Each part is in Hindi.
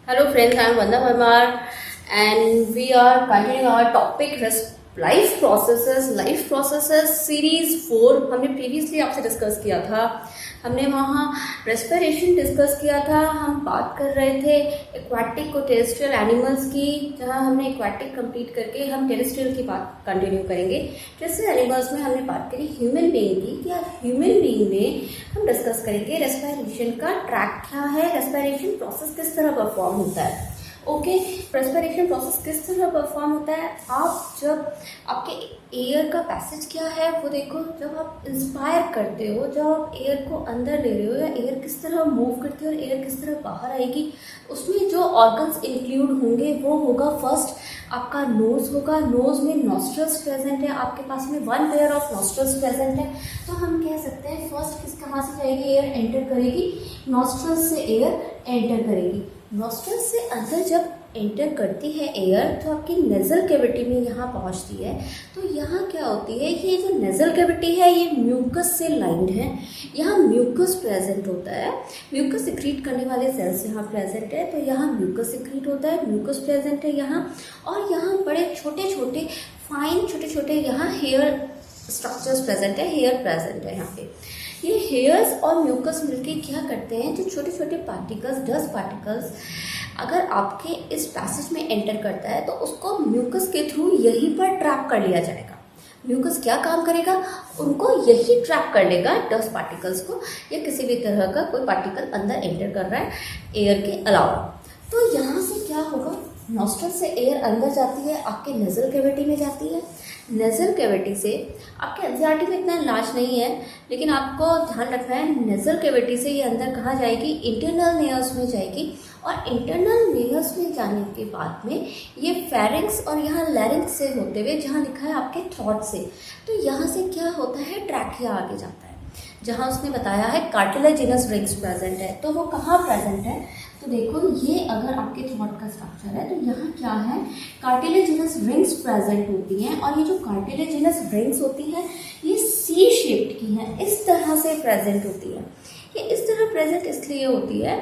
Hello friends, I am Vanda Parmar and we are continuing our topic life processes series 4। हमने previously आपसे डिस्कस किया था, हमने वहाँ रेस्पिरेशन डिस्कस किया था। हम बात कर रहे थे एक्वाटिक और टेरेस्ट्रियल एनिमल्स की, जहाँ हमने एक्वाटिक कंप्लीट करके हम टेरेस्ट्रियल की बात कंटिन्यू करेंगे। टेरेस्ट्रियल एनिमल्स में हमने बात करी ह्यूमन बीइंग की, कि ह्यूमन बीइंग में हम डिस्कस करेंगे रेस्पिरेशन का ट्रैक क्या है, रेस्पिरेशन प्रोसेस किस तरह परफॉर्म होता है। ओके, रेस्पिरेशन प्रोसेस किस तरह परफॉर्म होता है। आप जब आपके एयर का पैसेज क्या है वो देखो, जब आप इंस्पायर करते हो, जब आप एयर को अंदर ले रहे हो, या एयर किस तरह मूव करती है और एयर किस तरह बाहर आएगी, उसमें जो ऑर्गन्स इंक्लूड होंगे वो होगा फर्स्ट आपका नोज होगा। नोज में नॉस्ट्रल्स प्रेजेंट है, आपके पास में 1 पेयर ऑफ नॉस्ट्रल्स प्रेजेंट है। तो हम कह सकते हैं फर्स्ट किस कहाँ से जाएगी, एयर एंटर करेगी, नॉस्ट्रल्स से एयर एंटर करेगी। नॉस्ट्रल से अंदर जब एंटर करती है एयर तो आपकी नेजल कैविटी में यहाँ पहुँचती है। तो यहाँ क्या होती है, ये जो नेजल कैविटी है ये म्यूकस से लाइंड है। यहाँ म्यूकस प्रेजेंट होता है, म्यूकस सिक्रीट करने वाले सेल्स यहाँ प्रेजेंट है। तो यहाँ म्यूकस सिक्रीट होता है, म्यूकस प्रेजेंट है यहाँ। और यहाँ बड़े छोटे छोटे फाइन छोटे छोटे यहाँ हेयर स्ट्रक्चर्स प्रेजेंट है, हेयर प्रेजेंट है यहाँ पे। ये हेयर्स और म्यूकस मिलके क्या करते हैं, जो छोटे छोटे पार्टिकल्स, डस्ट पार्टिकल्स अगर आपके इस पैसेज में एंटर करता है तो उसको म्यूकस के थ्रू यहीं पर ट्रैप कर लिया जाएगा। म्यूकस क्या काम करेगा, उनको यही ट्रैप कर लेगा, डस्ट पार्टिकल्स को, या किसी भी तरह का कोई पार्टिकल अंदर एंटर कर रहा है एयर के अलावा। तो यहाँ से क्या होगा, नॉस्ट्रल से एयर अंदर जाती है, आपके नेजल कैविटी में जाती है। नेजल कैविटी से आपके एनसीईआरटी में इतना लार्ज नहीं है, लेकिन आपको ध्यान रखना है नेजल कैविटी से ये अंदर कहाँ जाएगी, इंटरनल लेयर्स में जाएगी। और इंटरनल लेयर्स में जाने के बाद में ये फेरिंक्स और यहाँ लैरिंक्स से होते हुए जहाँ लिखा है आपके थ्रोट से, तो यहाँ से क्या होता है, ट्रैकिया आगे जाता है। जहाँ उसने बताया है कार्टिलेजिनस रिंग्स प्रेजेंट है, तो वो कहाँ प्रेजेंट है, तो देखो ये अगर आपके थ्रोट का स्ट्रक्चर है तो यहाँ क्या है, कार्टिलेजिनस रिंग्स प्रेजेंट होती हैं। और ये जो कार्टिलेजिनस रिंग्स होती हैं ये सी शेप्ड की हैं, इस तरह से प्रेजेंट होती है। ये इस तरह प्रेजेंट इसलिए होती है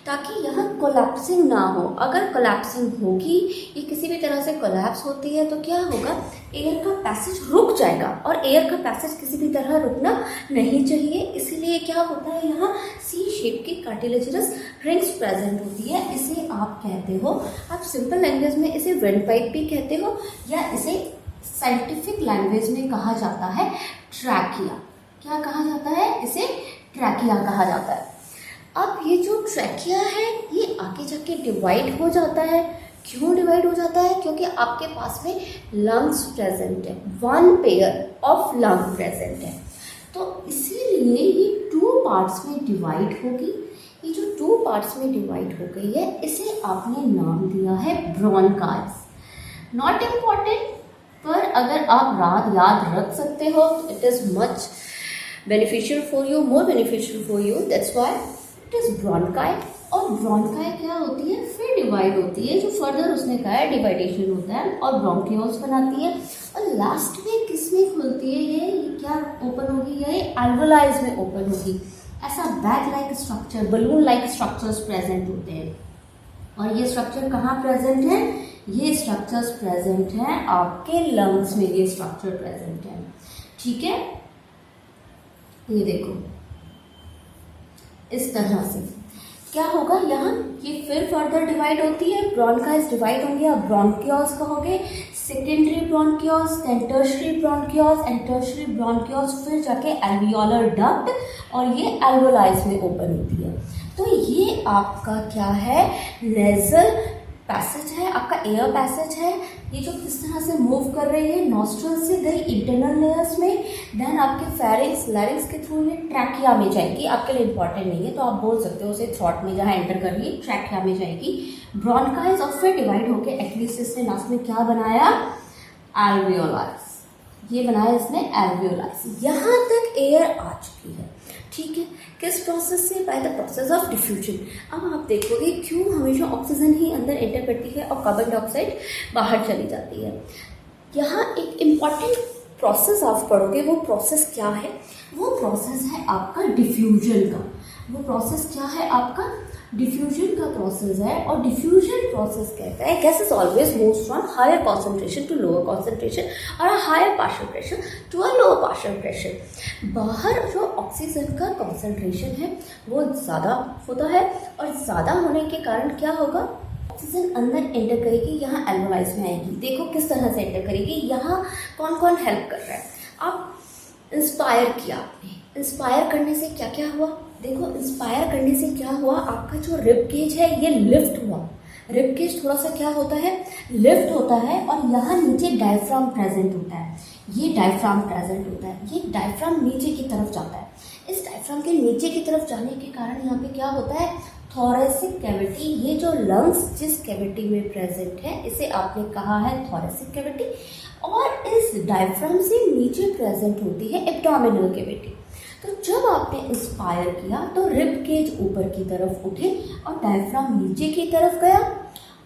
ताकि यहाँ कोलैप्सिंग ना हो। अगर कोलैप्सिंग होगी, ये किसी भी तरह से कोलैप्स होती है तो क्या होगा, एयर का पैसेज रुक जाएगा, और एयर का पैसेज किसी भी तरह रुकना नहीं चाहिए। इसीलिए क्या होता है, यहाँ सी शेप की कार्टिलेजिनस रिंग्स प्रेजेंट होती है। इसे आप कहते हो, आप सिंपल लैंग्वेज में इसे विंडपाइप भी कहते हो, या इसे साइंटिफिक लैंग्वेज में कहा जाता है ट्रैकिया। क्या कहा जाता है, इसे ट्रैकिया कहा जाता है। अब ये जो ट्रैकिया है ये आगे जाके डिवाइड हो जाता है। क्यों डिवाइड हो जाता है, क्योंकि आपके पास में लंग्स प्रेजेंट है, 1 पेयर ऑफ लंग प्रेजेंट है। तो इसीलिए ये 2 पार्ट्स में डिवाइड होगी। ये जो 2 पार्ट्स में डिवाइड हो गई है, इसे आपने नाम दिया है ब्रोंकाइल्स। नॉट इम्पॉर्टेंट, पर अगर आप याद रख सकते हो तो it is much beneficial for you, more beneficial for you, that's why it is bronchi। और ब्रोंकाई क्या होती है, फिर डिवाइड होती है, जो फर्दर उसने कहा है डिवाइडेशन होता है, और ब्रोंकियोल्स बनाती है। और लास्ट में किस में खुलती है, ये क्या ओपन होगी, ये एल्वोलाइज में ओपन होगी। ऐसा bag like structure, balloon like structures present होते हैं। और ये स्ट्रक्चर कहाँ प्रेजेंट है, ये स्ट्रक्चर्स प्रेजेंट हैं आपके लंग्स में, ये स्ट्रक्चर प्रेजेंट है। ठीक है, ये देखो इस तरह से क्या होगा, यहाँ ये फिर फर्दर डिवाइड होती है, ब्रोंकाइल्स डिवाइड होंगे, अब ब्रोंकियोल्स कहोगे, secondary bronchioles, then tertiary bronchioles and tertiary bronchioles, फिर जाके एल्वियोलर डक्ट, और ये एल्वोलाइज में ओपन होती है। तो ये आपका क्या है, नेजल पैसेज है, आपका एयर पैसेज है। ये जो किस तरह से मूव कर रही है, नॉस्ट्रल से गई इंटरनल लेयर्स में, देन आपके फेरिंक्स लैरिंक्स के थ्रू ये ट्रैकिया में जाएगी। आपके लिए इंपॉर्टेंट नहीं है तो आप बोल सकते हो उसे थ्रोट में जहाँ एंटर कर रही है ट्रैकिया में जाएगी, ब्रोंकाइल्स, और फिर डिवाइड होकर एटलीस्ट इसने लास्ट में क्या बनाया, एल्वियोलाइज। ये बनाया इसने एल्वियोलाइज। यहाँ तक एयर आ चुकी है, ठीक है। किस प्रोसेस से, by the process of diffusion. अब आप देखोगे क्यों हमेशा ऑक्सीजन ही अंदर एंटर करती है और कार्बन डाइऑक्साइड बाहर चली जाती है। यहाँ एक इम्पॉर्टेंट प्रोसेस आप पढ़ोगे, वो प्रोसेस क्या है, वो प्रोसेस है आपका डिफ्यूजन का। वो प्रोसेस क्या है आपका डिफ्यूजन का प्रोसेस है, और डिफ्यूजन प्रोसेस कहता है gases always moves from higher concentration to lower concentration और higher partial pressure to a lower partial pressure. बाहर जो ऑक्सीजन का कॉन्सेंट्रेशन है वो ज़्यादा होता है, और ज़्यादा होने के कारण क्या होगा, ऑक्सीजन अंदर एंटर करेगी, यहाँ एल्वोलाइज में आएगी। देखो किस तरह से एंटर करेगी, यहाँ कौन कौन हेल्प कर रहा है। आप इंस्पायर किया, आपने इंस्पायर करने से क्या क्या हुआ, देखो इंस्पायर करने से क्या हुआ, आपका जो रिब केज है ये लिफ्ट हुआ। रिब केज थोड़ा सा क्या होता है, लिफ्ट होता है, और यहाँ नीचे डायफ्राम प्रेजेंट होता है। ये डायफ्राम प्रेजेंट होता है, ये डायफ्राम नीचे की तरफ जाता है। इस डायफ्राम के नीचे की तरफ जाने के कारण यहाँ पे क्या होता है, थोरेसिक कैविटी, ये जो लंग्स जिस कैविटी में प्रेजेंट है इसे आपने कहा है थोरेसिक कैविटी, और इस डायफ्राम से नीचे प्रेजेंट होती है एब्डोमिनल कैविटी। तो जब आपने इंस्पायर किया तो रिब केज ऊपर की तरफ उठे और डायफ्राम नीचे की तरफ गया,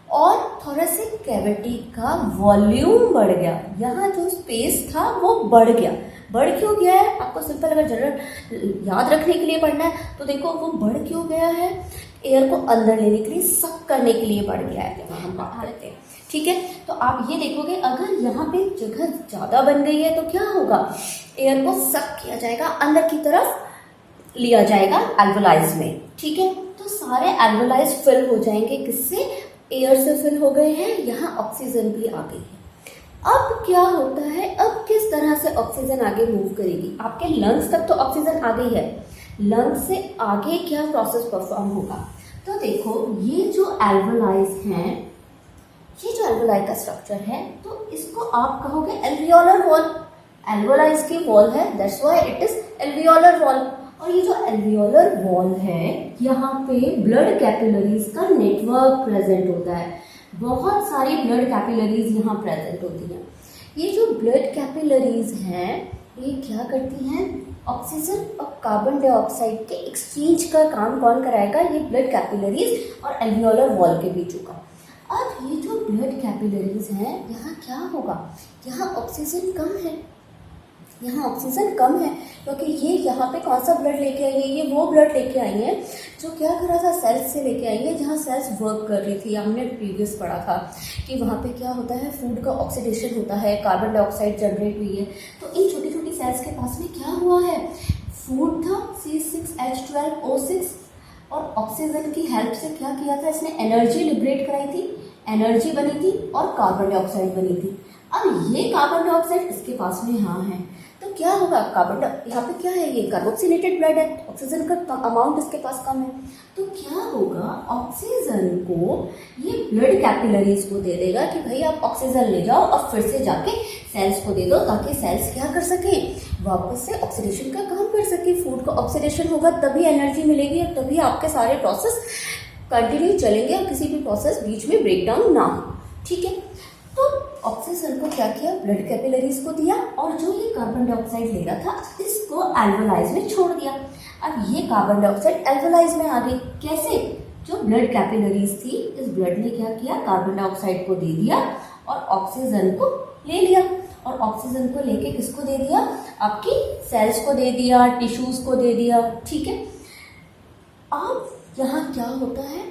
और थोरेसिक कैविटी का वॉल्यूम बढ़ गया। यहाँ जो स्पेस था वो बढ़ गया। बढ़ क्यों गया है, आपको सिंपल अगर जनरल याद रखने के लिए पढ़ना है तो देखो वो बढ़ क्यों गया है, एयर को अंदर लेने के लिए, सक करने के लिए बढ़ गया है जब हम बात करते हैं। ठीक है, तो आप ये देखोगे अगर यहाँ पे जगह ज़्यादा बन गई है तो क्या होगा, एयर को सक किया जाएगा, अंदर की तरफ लिया जाएगा एल्वोलाइज में। ठीक है, तो सारे एल्वोलाइज फिल हो जाएंगे, किससे, एयर से फिल हो गए हैं, यहाँ ऑक्सीजन भी आ गई है। अब क्या होता है, अब किस तरह से ऑक्सीजन आगे मूव करेगी, आपके लंग्स तक तो ऑक्सीजन आ गई है, लंग्स से आगे क्या प्रोसेस परफॉर्म होगा। तो देखो ये जो एल्वोलाइज हैं, ये जो एल्वोलाई का स्ट्रक्चर है, तो इसको आप कहोगे एल्वियोलर वॉल। एल्वोलाइज की वॉल है, that's why it is alveolar wall. और ये जो एल्वियोलर वॉल है, यहाँ पे ब्लड कैपिलरीज का नेटवर्क प्रेजेंट होता है। बहुत सारी ब्लड कैपिलरीज यहाँ प्रेजेंट होती हैं। ये जो ब्लड कैपिलरीज हैं ये क्या करती हैं, ऑक्सीजन और कार्बन डाइऑक्साइड के एक्सचेंज का काम कौन कराएगा, ये ब्लड कैपिलरीज और एल्वियोलर वॉल के बीच होगा। अब ये जो ब्लड कैपिलरीज हैं, यहाँ क्या होगा, यहाँ ऑक्सीजन कम है, यहाँ ऑक्सीजन कम है, क्योंकि ये यहाँ पे कौन सा ब्लड लेके आई है, ये वो ब्लड लेके आई है जो क्या कर रहा था, सेल्स से लेके आई है, जहाँ सेल्स वर्क कर रही थी। हमने प्रीवियस पढ़ा था कि वहाँ पे क्या होता है, फूड का ऑक्सीडेशन होता है, कार्बन डाइऑक्साइड जनरेट हुई है। तो इन छोटी छोटी सेल्स के पास में क्या हुआ है, फूड था C6H12O6, और ऑक्सीजन की हेल्प से क्या किया था, इसने एनर्जी लिबरेट कराई थी, एनर्जी बनी थी और कार्बन डाइऑक्साइड बनी थी। अब ये कार्बन डाइऑक्साइड इसके पास में यहाँ है, तो क्या होगा, कार्बन यहाँ पे क्या है, ये कार्बोक्सिलेटेड ब्लड है, ऑक्सीजन का अमाउंट इसके पास कम है, तो क्या होगा, ऑक्सीजन को ये ब्लड कैपिलरीज को दे देगा कि भाई आप ऑक्सीजन ले जाओ और फिर से जाके सेल्स को दे दो, ताकि सेल्स क्या कर सके, वापस से ऑक्सीडेशन का काम कर सके। फूड का ऑक्सीडेशन होगा तभी एनर्जी मिलेगी, और तभी आपके सारे प्रोसेस कंटिन्यू चलेंगे और किसी भी प्रोसेस बीच में ब्रेक डाउन ना हो। ठीक है, तो ऑक्सीजन को क्या किया, ब्लड कैपिलरीज को दिया, और जो ये कार्बन डाइऑक्साइड ले रहा था इसको एल्वोलाइज में छोड़ दिया। अब ये कार्बन डाइऑक्साइड एल्वोलाइज में आ गई, कैसे, जो ब्लड कैपिलरीज थी, इस ब्लड ने क्या किया, कार्बन डाइऑक्साइड को दे दिया और ऑक्सीजन को ले लिया, और ऑक्सीजन को लेके किसको दे दिया, आपकी सेल्स को दे दिया, टिश्यूज को दे दिया। ठीक है, अब यहाँ क्या होता है,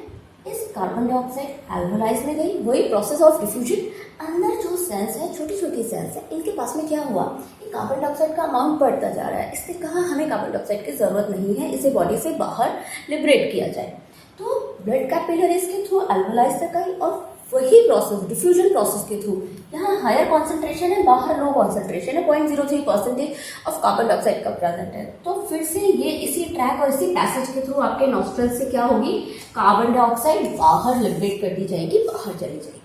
इस कार्बन डाइऑक्साइड एल्वोलाइज में गई, वही प्रोसेस ऑफ डिफ्यूजन। अंदर जो सेल्स है, छोटी छोटी सेल्स है, इनके पास में क्या हुआ, ये कार्बन डाइऑक्साइड का अमाउंट बढ़ता जा रहा है। इसने कहा हमें कार्बन डाइऑक्साइड की ज़रूरत नहीं है, इसे बॉडी से बाहर लिबरेट किया जाए। तो ब्लड कैपिलरीज के थ्रू एल्वोलाइज तक आई, और वही प्रोसेस डिफ्यूजन प्रोसेस के थ्रू, यहाँ हायर कॉन्सेंट्रेशन है, बाहर लो कॉन्सेंट्रेशन है, 0.03% ऑफ कार्बन डाइऑक्साइड का प्रेजेंट है। तो फिर से ये इसी ट्रैक और इसी पैसेज के थ्रू आपके नॉस्ट्रल से क्या होगी, कार्बन डाइऑक्साइड बाहर लिबरेट कर दी जाएगी, बाहर चली जाएगी।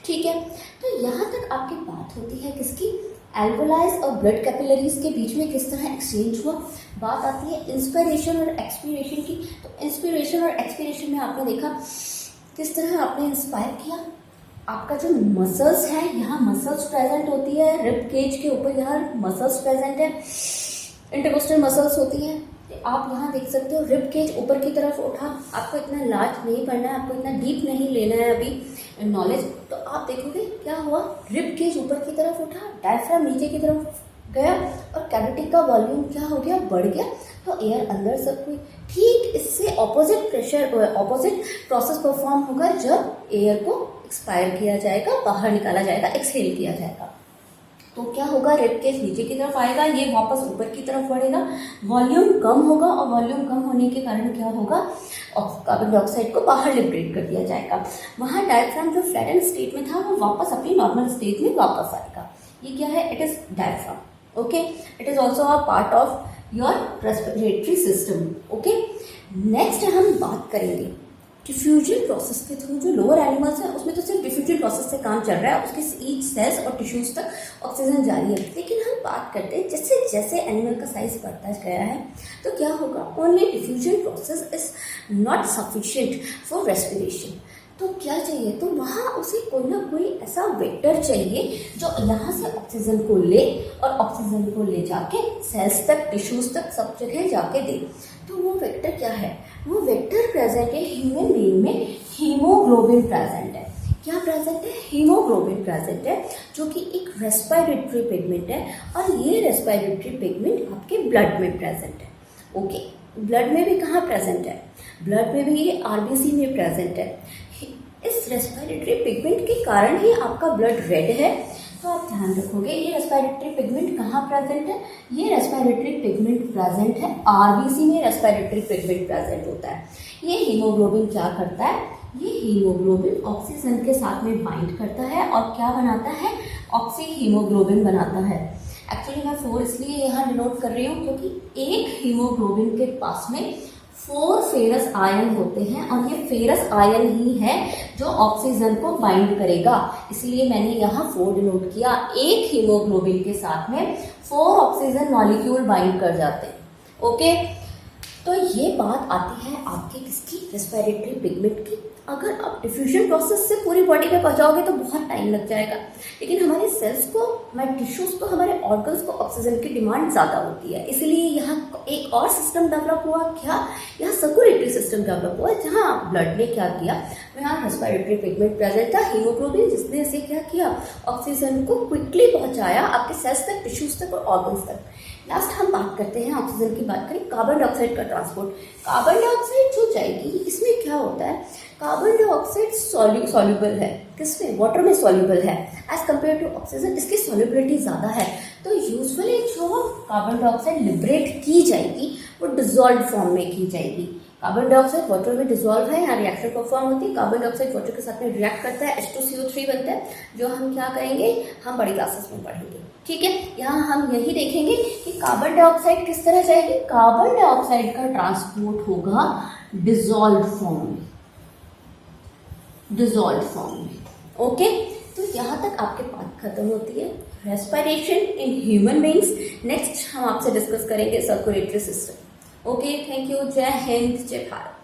ठीक है, तो यहाँ तक आपकी बात होती है किसकी, एल्वोलाइज और ब्लड कैपिलरीज के बीच में किस तरह एक्सचेंज हुआ। बात आती है इंस्पिरेशन और एक्सपीरेशन की। तो इंस्पिरेशन और एक्सपीरेशन में आपने देखा किस तरह आपने इंस्पायर किया, आपका जो मसल्स है, यहाँ मसल्स प्रेजेंट होती है, रिब केज के ऊपर यहाँ मसल्स प्रेजेंट है, इंटरकोस्टल मसल्स होती हैं। आप यहाँ देख सकते हो रिब केज ऊपर की तरफ उठा, आपको इतना लार्ज नहीं पढ़ना है, आपको इतना डीप नहीं लेना है अभी नॉलेज। तो आप देखोगे क्या हुआ, रिब केज ऊपर की तरफ उठा, डायफ्राम नीचे की तरफ गया, और कैविटी का वॉल्यूम क्या हो गया, बढ़ गया, तो एयर अंदर सब कोई ठीक इससे ऑपोजिट प्रोसेस परफॉर्म होगा जब एयर को एक्सपायर किया जाएगा, बाहर निकाला जाएगा, एक्सहेल किया जाएगा। तो क्या होगा, रिब केज नीचे की तरफ आएगा, ये वापस ऊपर की तरफ बढ़ेगा, वॉल्यूम कम होगा और वॉल्यूम कम होने के कारण क्या होगा, कार्बन डाइऑक्साइड को बाहर लिबरेट कर दिया जाएगा। वहाँ डायफ्राम जो फ्लैटन स्टेट में था वो वापस अपनी नॉर्मल स्टेट में वापस आएगा। ये क्या है, it is diaphragm. Okay, it is also a part of your respiratory system. Okay, next हम बात करेंगे डिफ्यूजन प्रोसेस के थ्रू। जो लोअर एनिमल्स है उसमें तो सिर्फ डिफ्यूजन प्रोसेस से काम चल रहा है, उसके ईच सेल्स और टिश्यूज तक ऑक्सीजन जा रही है। लेकिन हम बात करते हैं जैसे जैसे एनिमल का साइज बढ़ता गया है तो क्या होगा, only diffusion process is not sufficient for respiration. तो क्या चाहिए, तो वहाँ उसे कोई ना कोई ऐसा वेक्टर चाहिए जो यहाँ से ऑक्सीजन को ले और ऑक्सीजन को ले जाके सेल्स तक, टिश्यूज तक, सब जगह जाके दे। तो वो वेक्टर क्या है, वो वेक्टर प्रेजेंट है ह्यूमन बीइंग में, हीमोग्लोबिन प्रेजेंट है। क्या प्रेजेंट है, हीमोग्लोबिन प्रेजेंट है, जो कि एक रेस्पिरेटरी पिगमेंट है और ये रेस्पिरेटरी पिगमेंट आपके ब्लड में प्रेजेंट है। ओके, ब्लड में भी कहाँ प्रेजेंट है, ब्लड में भी ये आरबीसी में प्रेजेंट है। इस रेस्पिरेटरी पिगमेंट के कारण ही आपका ब्लड रेड है। तो आप ध्यान रखोगे ये रेस्पिरेटरी पिगमेंट कहाँ प्रेजेंट है, ये रेस्पिरेटरी पिगमेंट प्रेजेंट है आरबीसी में, रेस्पिरेटरी पिगमेंट प्रेजेंट होता है। ये हीमोग्लोबिन क्या करता है, ये हीमोग्लोबिन ऑक्सीजन के साथ में बाइंड करता है और क्या बनाता है, ऑक्सी हीमोग्लोबिन बनाता है। एक्चुअली मैं 4 इसलिए यहाँ डिनोट कर रही हूँ क्योंकि एक हीमोग्लोबिन के पास में 4 फेरस आयन होते हैं और ये फेरस आयन ही है जो ऑक्सीजन को बाइंड करेगा, इसलिए मैंने यहाँ 4 डिनोट किया। एक हीमोग्लोबिन के साथ में 4 ऑक्सीजन मॉलिक्यूल बाइंड कर जाते हैं। ओके, तो ये बात आती है आपके किसकी, रेस्पिरेटरी पिगमेंट की। अगर आप डिफ्यूजन प्रोसेस से पूरी बॉडी पे पहुंचाओगे तो बहुत टाइम लग जाएगा, लेकिन हमारे सेल्स को, हमारे टिश्यूज को, हमारे ऑर्गन्स को ऑक्सीजन की डिमांड ज़्यादा होती है। इसलिए यहाँ एक और सिस्टम डेवलप हुआ, क्या, यहाँ सर्कुलेटरी सिस्टम डेवलप हुआ, जहाँ ब्लड ने क्या किया, यहाँ रेस्पिरेटरी पिगमेंट प्रेजेंट था, हीमोग्लोबिन, जिसने इसे क्या किया, ऑक्सीजन को क्विकली पहुँचाया आपके सेल्स तक, टिश्यूज तक और ऑर्गन्स तक। लास्ट हम बात करते हैं ऑक्सीजन की, बात करें कार्बन डाइऑक्साइड का ट्रांसपोर्ट। कार्बन डाइऑक्साइड जो जाएगी, इसमें क्या होता है, कार्बन डाइऑक्साइड सॉल्युबल है, किसमें, वाटर में सॉल्युबल है एज कम्पेयर टू ऑक्सीजन, इसकी सॉल्युबिलिटी ज़्यादा है। तो यूजुअली जो कार्बन डाइऑक्साइड लिबरेट की जाएगी वो डिजॉल्व फॉर्म में की जाएगी। कार्बन डाइऑक्साइड वाटर में डिजॉल्व है, यहाँ रिएक्शन परफॉर्म होती है, कार्बन डाइऑक्साइड वाटर के साथ में रिएक्ट करता है, H2CO3 बनता है, जो हम क्या करेंगे, हम बड़ी क्लासेस में पढ़ेंगे। ठीक है, यहाँ हम यही देखेंगे कि कार्बन डाइऑक्साइड किस तरह जाएगी, कार्बन डाइऑक्साइड का ट्रांसपोर्ट होगा डिजॉल्व फॉर्म में, डिजॉल्व फॉर्म में। ओके, तो यहाँ तक आपके बात खत्म होती है respiration in human beings. Next हम आपसे डिस्कस करेंगे circulatory system. Okay, thank you, जय हिंद, जय भारत।